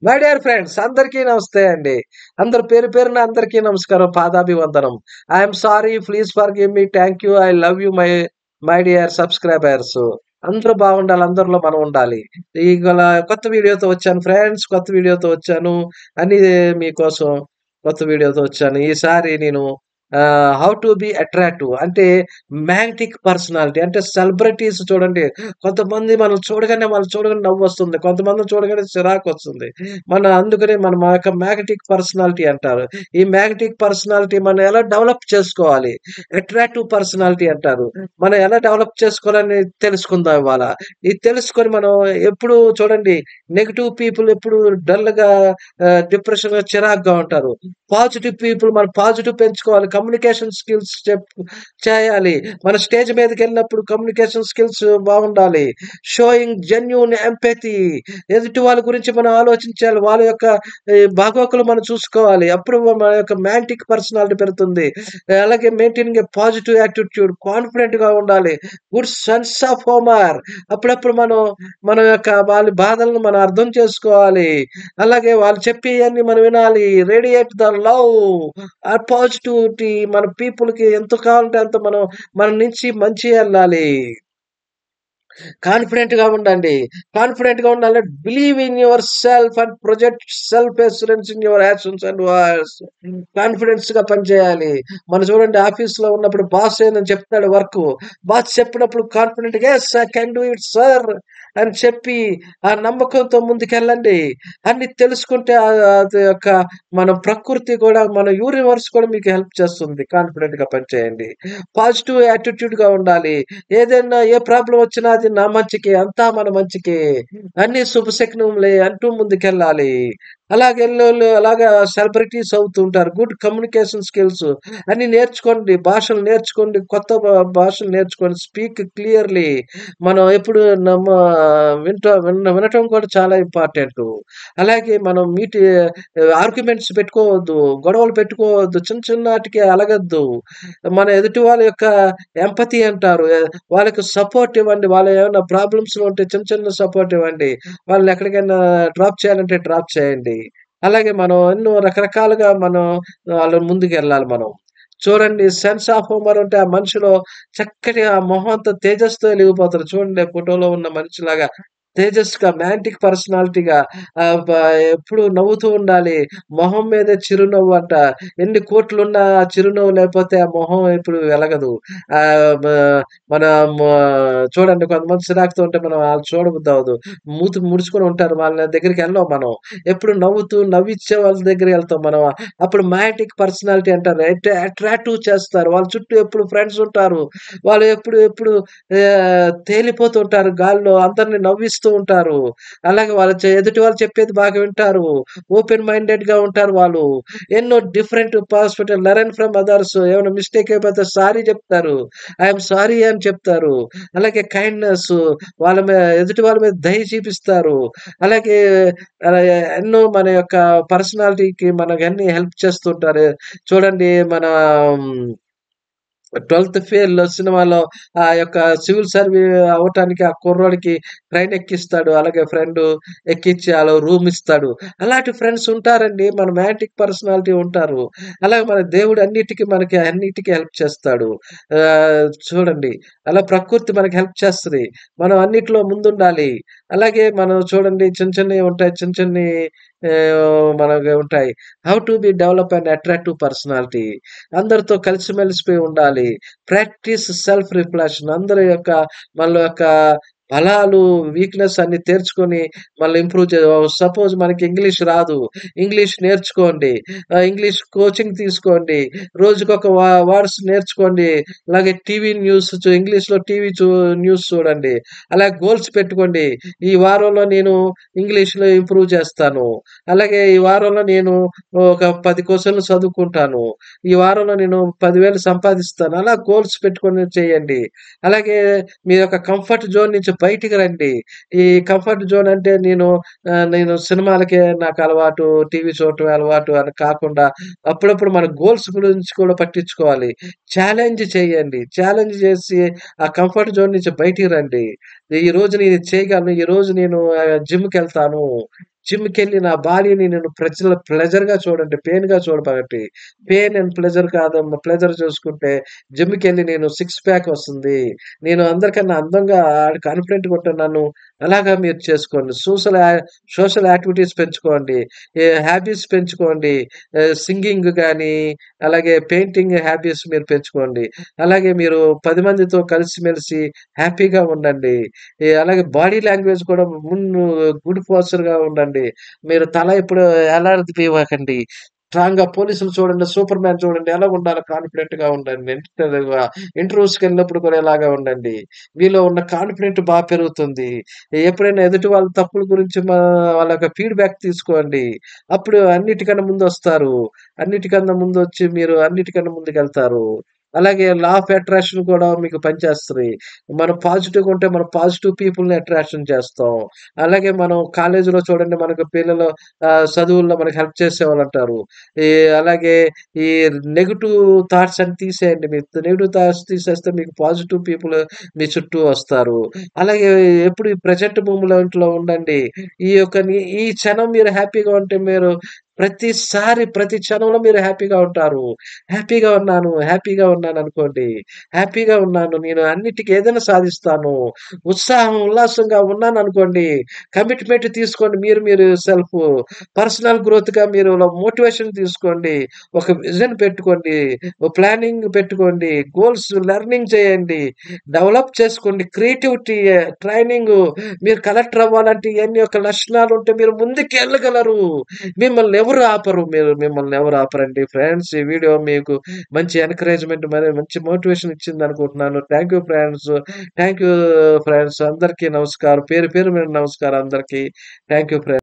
My dear friends అందరికీ నమస్తే అండి. అందరు పేరు పేరున అందరికీ నమస్కారం. పాదాభివందనం. I'm sorry. Please forgive me. Thank you. I love you my dear subscribers. అందరూ బాగుండాలి. అందరిలో మనం ఉండాలి. ఇవాళ కొత్త వీడియోతో వచ్చాను ఫ్రెండ్స్. కొత్త వీడియోతో వచ్చాను. అన్నీ మీకోసం కొత్త వీడియోతో వచ్చాను. ఈసారి నేను హౌ టు బి అట్రాక్టివ్ అంటే మ్యాగ్నెటిక్ పర్సనాలిటీ అంటే సెలబ్రిటీస్ చూడండి. కొంతమంది మనం చూడగానే నవ్వొస్తుంది. కొంతమందిని చూడగానే చిరాకొస్తుంది. అందుకనే మన మా యొక్క మ్యాగ్నెటిక్ పర్సనాలిటీ అంటారు. ఈ మ్యాగ్నెటిక్ పర్సనాలిటీ మనం ఎలా డెవలప్ చేసుకోవాలి? అట్రాక్టివ్ పర్సనాలిటీ అంటారు. మనం ఎలా డెవలప్ చేసుకోవాలని తెలుసుకుందాం ఇవాళ. ఇది తెలుసుకొని మనం ఎప్పుడు చూడండి, నెగెటివ్ పీపుల్ ఎప్పుడు డల్‌గా డిప్రెషన్‌గా చిరాకుగా ఉంటారు. పాజిటివ్ పీపుల్ మనం పాజిటివ్ పెంచుకోవాలి. కమ్యూనికేషన్ స్కిల్స్ చేయాలి. మన స్టేజ్ మీదకెళ్ళినప్పుడు కమ్యూనికేషన్ స్కిల్స్ బాగుండాలి. షోయింగ్ జెన్యూన్ ఎంపథీ ఎదుటి వాళ్ళ గురించి మనం ఆలోచించాలి. వాళ్ళ యొక్క బాగోగులు మనం చూసుకోవాలి. అప్పుడు మన యొక్క మ్యాగ్నెటిక్ పర్సనాలిటీ పెరుగుతుంది. అలాగే మెయింటైనింగ్ ఎ పాజిటివ్ యాటిట్యూడ్ కాన్ఫిడెంట్‌గా ఉండాలి. గుడ్ సెన్స్ ఆఫ్ హ్యూమర్ అప్పుడప్పుడు మన యొక్క వాళ్ళ బాధలను మనం అర్థం చేసుకోవాలి. అలాగే వాళ్ళు చెప్పేయన్నీ మనం వినాలి. రేడియేట్ ద లవ్ పాజిటివిటీ మన పీపుల్‌కి ఎంత కావాలంటే అంత మన నుంచి మంచి ఎళ్ళాలి. కాన్ఫిడెంట్‌గా ఉండండి. కాన్ఫిడెంట్‌గా ఉండాలంటే believe in your self and project self assurance in your actions and words. కాన్ఫిడెన్స్‌గా పనిచేయాలి. మనం చూడండి ఆఫీస్‌లో ఉన్నప్పుడు బాస్ ఏదైనా చెప్తాడు వర్కు. బాస్ చెప్పినప్పుడు కాన్ఫిడెంట్‌గా yes I can do it sir అని చెప్పి ఆ నమ్మకంతో ముందుకెళ్ళండి. అన్నీ తెలుసుకుంటే అది యొక్క మన ప్రకృతి కూడా మన యూనివర్స్ కూడా మీకు హెల్ప్ చేస్తుంది. కాన్ఫిడెంట్‌గా పనిచేయండి. పాజిటివ్ యాటిట్యూడ్‌గా ఉండాలి. ఏదైనా ఏ ప్రాబ్లమ్ వచ్చినా అది నా మంచికే, అంతా మన మంచికే, అన్నీ శుభశకునములే అంటూ ముందుకెళ్ళాలి. అలాగెల్లోళ్ళు అలాగా సెలబ్రిటీస్ అవుతూ ఉంటారు. గుడ్ కమ్యూనికేషన్ స్కిల్స్ అన్నీ నేర్చుకోండి. భాషలు నేర్చుకోండి. కొత్త భాషలు నేర్చుకోండి. Speak clearly. మనం ఎప్పుడు వినటం కూడా చాలా ఇంపార్టెంటు. అలాగే మనం ఆర్గ్యుమెంట్స్ పెట్టుకోవద్దు. గొడవలు పెట్టుకోవద్దు. చిన్న చిన్నాటికి అలగొద్దు. మన ఎదుటి వాళ్ళ యొక్క ఎంపతి అంటారు. వాళ్ళకి సపోర్ట్ ఇవ్వండి. వాళ్ళు ఏమన్నా ప్రాబ్లమ్స్‌లో ఉంటే చిన్న చిన్న సపోర్ట్ ఇవ్వండి. వాళ్ళని ఎక్కడికైనా డ్రాప్ చేయాలంటే డ్రాప్ చేయండి. అలాగే మనం ఎన్నో రకరకాలుగా వాళ్ళ ముందుకెళ్ళాలి మనం. చూడండి సెన్స్ ఆఫ్ హ్యూమర్ ఉంటే ఆ మనిషిలో చక్కటి ఆ మొహం అంతా తేజస్సుతో ఎలిగిపోతారు. చూడండి ఆ ఫోటోలో ఉన్న మనిషిలాగా తేజస్‌గా మ్యాగ్నెటిక్ పర్సనాలిటీగా ఆహ్, బ ఎప్పుడు నవ్వుతూ ఉండాలి. మొహం మీద చిరునవ్వంట. ఎన్ని కోట్లున్నా ఆ చిరునవ్వు లేకపోతే ఆ మొహం ఎప్పుడు వెలగదు. ఆహ్, బ మన మ చూడండి కొంతమంది చిరాకుతో ఉంటే మనం ఆళ్ళని చూడబుద్దవ్వదు. మూతి ముడుచుకొని ఉంటారు. వాళ్ళ దగ్గరికెళ్ళం మనం. ఎప్పుడు నవ్వుతూ నవ్విచ్చే వాళ్ళ దగ్గరికెళ్తాం మనం. అప్పుడు మ్యాగ్నెటిక్ పర్సనాలిటీ అంటారు. అట్రాక్టివ్ చేస్తారు. వాళ్ళ చుట్టూ ఎప్పుడు ఫ్రెండ్స్ ఉంటారు. వాళ్ళు ఎప్పుడు తేలిపోతూ ఉంటారు గాల్లో. అందరిని నవ్విస్తూ ఉంటారు. అలాగే ఎదుటి వాళ్ళు చెప్పేది బాగా వింటారు. ఓపెన్ మైండెడ్‌గా ఉంటారు వాళ్ళు. ఎన్నో different perspective learn from others. ఏమైనా మిస్టేక్ అయిపోతే సారీ చెప్తారు. ఐ యామ్ సారీ అని చెప్తారు. అలాగే కైండ్‌నెస్ ఎదుటి వాళ్ళ మీద దయ చూపిస్తారు. అలాగే ఎన్నో మన యొక్క పర్సనాలిటీకి మనకన్నీ హెల్ప్ చేస్తుంటారు. చూడండి 12థ్ ఫెయిల్‌లో సినిమాలో ఆ యొక్క సివిల్ అవ్వటానికి ఆ కుర్రోడికి ట్రైన్ ఎక్కిస్తాడు. అలాగే ఎక్కిచ్చి ఆళ్ళో రూమ్ ఇస్తాడు. అలాంటి ఫ్రెండ్స్ ఉంటారండి. మన మ్యాగ్నెటిక్ పర్సనాలిటీ ఉంటారు. అలాగే మన దేవుడు అన్నిటికి హెల్ప్ చేస్తాడు. చూడండి అలా ప్రకృతి మనకి హెల్ప్ చేస్తది. మనం అన్నిట్లో ముందుండాలి. అలాగే మనం చూడండి చిన్న చిన్నయి ఉంటాయి. చిన్న చిన్నయి మనకి ఉంటాయి. How to be develop and attractive personality. అందరితో కలిసిమెలిసిపోయి ఉండాలి. ప్రాక్టీస్ సెల్ఫ్ రిఫ్లెక్షన్ మనలో యొక్క బలాలు, వీక్‌నెస్ అన్నీ తేర్చుకొని మళ్ళీ ఇంప్రూవ్ సపోజ్ మనకి ఇంగ్లీష్ రాదు. ఇంగ్లీష్ నేర్చుకోండి. ఇంగ్లీష్ కోచింగ్ తీసుకోండి. రోజుకొక వర్డ్స్ నేర్చుకోండి. అలాగే టీవీ న్యూస్ ఇంగ్లీష్‌లో న్యూస్ చూడండి. అలాగే గోల్స్ పెట్టుకోండి. ఈ వారంలో నేను ఇంగ్లీష్‌లో ఇంప్రూవ్ చేస్తాను. అలాగే ఈ వారంలో నేను ఒక 10 క్వెషన్‌లు చదువుకుంటాను. ఈ వారంలో నేను 10,000 సంపాదిస్తాను. అలా గోల్స్ పెట్టుకొని చేయండి. అలాగే మీ యొక్క కంఫర్ట్ జోన్ నుంచి బయటికి రండి. ఈ కంఫర్ట్ జోన్ అంటే నేను సినిమాలకే నాకు అలవాటు, టీవీ చూడటమే అలవాటు అని కాకుండా అప్పుడప్పుడు మన గోల్స్ గురించి కూడా పట్టించుకోవాలి. ఛాలెంజ్ చేయండి. ఛాలెంజ్ చేసి ఆ కంఫర్ట్ జోన్ నుంచి బయటికి రండి. ఈరోజు నేను ఇది చేయగలను. ఈరోజు నేను జిమ్‌కెళ్తాను. జిమ్‌కెళ్ళి నా బాడీని నేను ప్లెజర్‌గా చూడండి. పెయిన్‌గా చూడబాకండి. పెయిన్ అండ్ ప్లెజర్ కాదమ్మా. ప్లెజర్ చూసుకుంటే జిమ్‌కెళ్ళి నేను సిక్స్ ప్యాక్ వస్తుంది. నేను అందరికన్నా అందంగా కాన్ఫిడెంట్‌గా ఉంటున్నాను. అలాగా మీరు చేసుకోండి. సోషల్ యాక్టివిటీస్ పెంచుకోండి. హాబీస్ పెంచుకోండి. సింగింగ్ గాని, అలాగే పెయింటింగ్ హాబీస్ మీరు పెంచుకోండి. అలాగే మీరు 10 మందితో కలిసిమెలిసి హ్యాపీగా ఉండండి. అలాగే బాడీ లాంగ్వేజ్ కూడా గుడ్ పోస్చర్‌గా ఉండండి. మీరు తల ఎప్పుడు ఎలాడిపోయకండి. స్ట్రాంగ్‌గా పోలీసులు చూడండి, సూపర్ మ్యాన్ చూడండి ఎలాగుండాలో కాన్ఫిడెంట్‌గా ఉండండి. ఇంటర్వ్యూస్‌కెళ్ళినప్పుడు కూడా ఇలాగే ఉండండి. మీలో ఉన్న కాన్ఫిడెంట్ పెరుగుతుంది. ఎప్పుడైనా ఎదుటి వాళ్ళ తప్పుల గురించి వాళ్ళ యొక్క ఫీడ్‌బ్యాక్ తీసుకోండి. అప్పుడు అన్నిటికన్నా ముందొస్తారు. అన్నిటికన్నా ముందొచ్చి మీరు అన్నిటికన్నా ముందుకెళ్తారు. అలాగే లా ఆఫ్ అట్రాక్షన్ కూడా మీకు పనిచేస్తది. మనం పాజిటివ్‌గా ఉంటే మనం పాజిటివ్ పీపుల్‌ని అట్రాక్షన్ చేస్తాం. అలాగే మనం కాలేజీలో చూడండి మనకు పిల్లలు చదువుల్లో మనకు హెల్ప్ చేసేవాళ్ళుంటారు. ఈ అలాగే ఈ నెగెటివ్ థాట్స్ అన్ని తీసేయండి. మీరు నెగెటివ్ థాట్స్ తీసేస్తే మీకు పాజిటివ్ పీపుల్ మీ చుట్టూ వస్తారు. అలాగే ఎప్పుడు ఈ ప్రెజెంట్ మూవ్‌మెంట్‌లో ఉండండి. ఈ క్షణం మీరు హ్యాపీగా ఉంటే మీరు ప్రతి క్షణంలో మీరు హ్యాపీగా ఉంటారు. హ్యాపీగా ఉన్నాననుకోండి. హ్యాపీగా ఉన్నాను. నేను అన్నిటికి ఏదైనా సాధిస్తాను. ఉల్లాసంగా ఉన్నాననుకోండి. కమిట్మెంట్ తీసుకోండి. మీరు సెల్ఫ్ పర్సనల్ గ్రోత్‌గా మీరు మోటివేషన్ తీసుకోండి. ఒక విజన్ పెట్టుకోండి. ఓ ప్లానింగ్ పెట్టుకోండి. గోల్స్ లెర్నింగ్ చేయండి. డెవలప్ చేసుకోండి. క్రియేటివిటీ ట్రైనింగు మీరు కలెక్టర్ అవ్వాలంటే ఇయన్నీ యొక్క లక్షణాలుంటే మీరు ముందుకెళ్ళగలరు. మిమ్మల్ని ఎవరు ఆపరండి. ఫ్రెండ్స్ ఈ వీడియో మీకు మంచి ఎంకరేజ్‌మెంట్ మరి మంచి మోటివేషన్ ఇచ్చిందనుకుంటున్నాను. Thank you friends. Thank you friends. అందరికీ నమస్కారం. పేరు పేరు మీద నమస్కారం అందరికీ. Thank you friends.